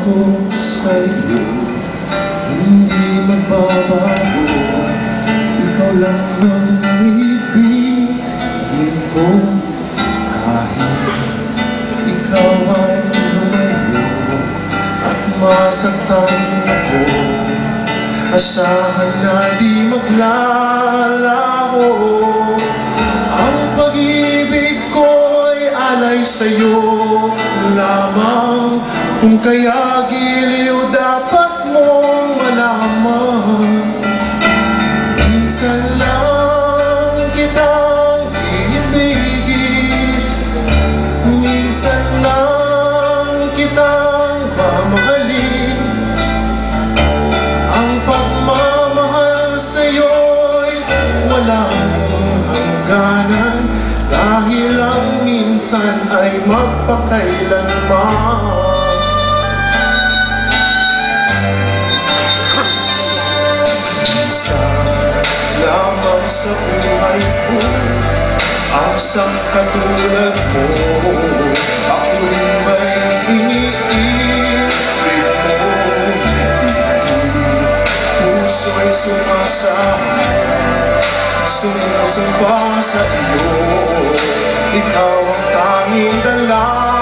ko sa'yo, hindi magbabago. Ikaw lang ang ibigin ko. Kahit ikaw ay lumayo at masaktan ako, asahan na di maglalaho. Ang pag-ibig ko'y alay sa'yo lamang, kung kaya giliw dapat mong malaman. Minsan lang kitang iibigin, minsan lang kitang mamahalin. Ang pagmamahal sa'yo'y walang hangganan, dahil ang minsan ay magpakailanman. Lamang sa buhay ko ang isang katulad mo. Ako rin may iniibig mo. Puso'y sumasama, sumusumpa sa iyo. Ikaw ang tanging dala